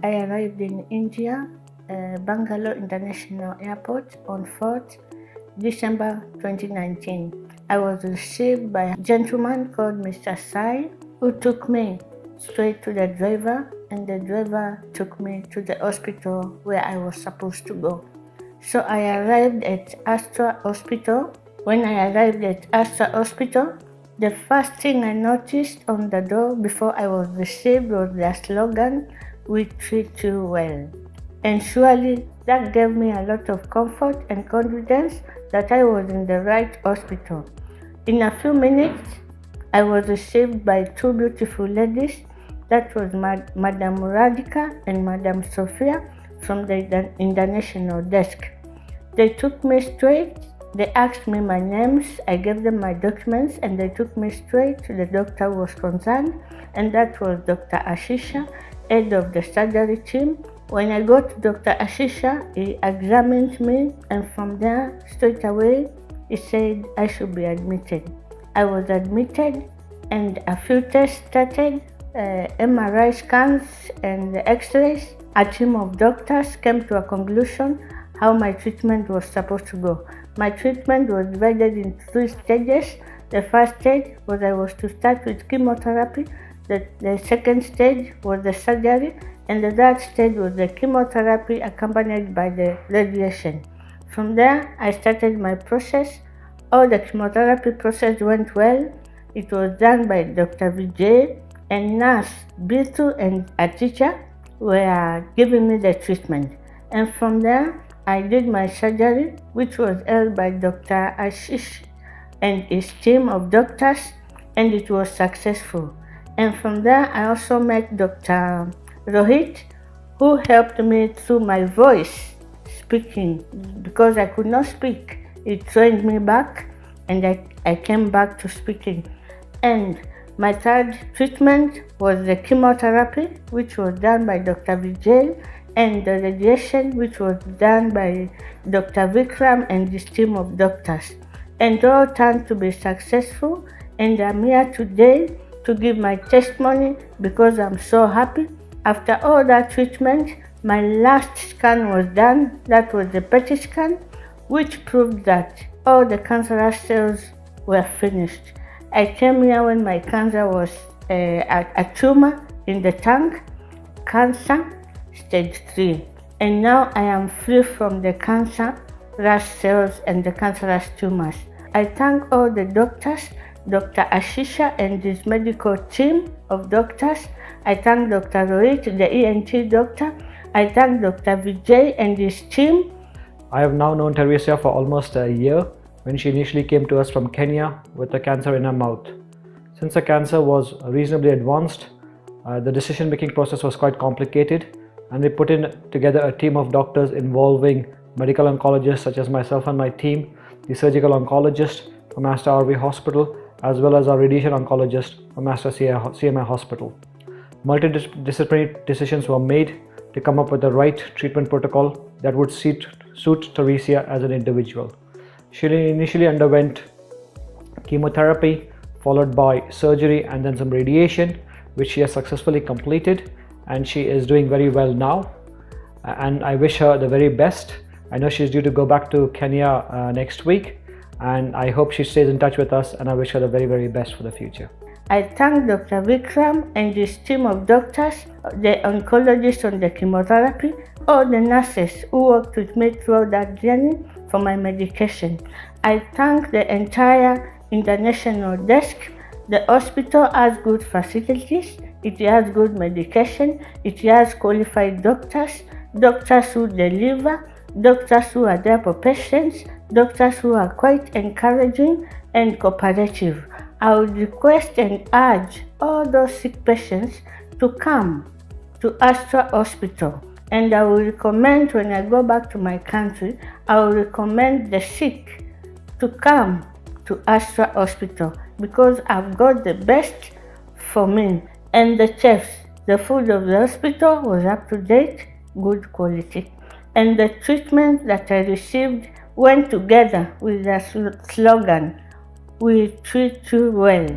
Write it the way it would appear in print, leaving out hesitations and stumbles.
I arrived in India, Bangalore International Airport on 4th December 2019. I was received by a gentleman called Mr. Sai, who took me straight to the driver, and the driver took me to the hospital where I was supposed to go. So I arrived at Aster Hospital. When I arrived at Aster Hospital, the first thing I noticed on the door before I was received was their slogan, "We treat you well." And surely that gave me a lot of comfort and confidence that I was in the right hospital. In a few minutes, I was received by two beautiful ladies. That was Madam Radhika and Madam Sophia from the international desk. They took me straight. They asked me my names, I gave them my documents, and they took me straight to the doctor who was concerned, and that was Dr. Ashish Shah, head of the surgery team. When I got to Dr. Ashish Shah, he examined me, and from there, straight away, he said I should be admitted. I was admitted, and a few tests started, MRI scans and x-rays. A team of doctors came to a conclusion how my treatment was supposed to go. My treatment was divided in 3 stages. The first stage was I was to start with chemotherapy. The second stage was the surgery, and the third stage was the chemotherapy accompanied by the radiation. From there, I started my process. All the chemotherapy process went well. It was done by Dr. Vijay, and nurse Bitu and a teacher were giving me the treatment. And from there, I did my surgery, which was held by Dr. Ashish and his team of doctors, and it was successful. And from there, I also met Dr. Rohit, who helped me through my voice speaking because I could not speak. He trained me back, and I came back to speaking. And my third treatment was the chemotherapy, which was done by Dr. Vijay, and the radiation, which was done by Dr. Vikram and his team of doctors. And all turned to be successful, and I'm here today to give my testimony because I'm so happy. After all that treatment, my last scan was done. That was the PET scan, which proved that all the cancerous cells were finished. I came here when my cancer was a tumor in the tongue, cancer, stage 3. And now I am free from the cancerous cells and the cancerous tumors. I thank all the doctors, Dr. Ashish Shah and his medical team of doctors. I thank Dr. Rohit, the ENT doctor. I thank Dr. Vijay and his team. I have now known Theresia for almost a year when she initially came to us from Kenya with a cancer in her mouth. Since the cancer was reasonably advanced, the decision-making process was quite complicated, and we put in together a team of doctors involving medical oncologists such as myself and my team, the surgical oncologist from Aster Hospital, as well as our radiation oncologist from Aster CMI Hospital. Multidisciplinary decisions were made to come up with the right treatment protocol that would suit Theresia as an individual. She initially underwent chemotherapy, followed by surgery and then some radiation, which she has successfully completed, and she is doing very well now. And I wish her the very best. I know she's due to go back to Kenya next week, and I hope she stays in touch with us, and I wish her the very, very best for the future. I thank Dr. Vikram and his team of doctors, the oncologist on the chemotherapy, all the nurses who worked with me throughout that journey for my medication. I thank the entire international desk. The hospital has good facilities, it has good medication, it has qualified doctors, doctors who deliver, doctors who are there for patients, doctors who are quite encouraging and cooperative. I would request and urge all those sick patients to come to Aster Hospital. And I will recommend when I go back to my country, I will recommend the sick to come to Aster Hospital because I've got the best for me. And the chefs, the food of the hospital was up to date, good quality. And the treatment that I received went together with the slogan, "We treat you well."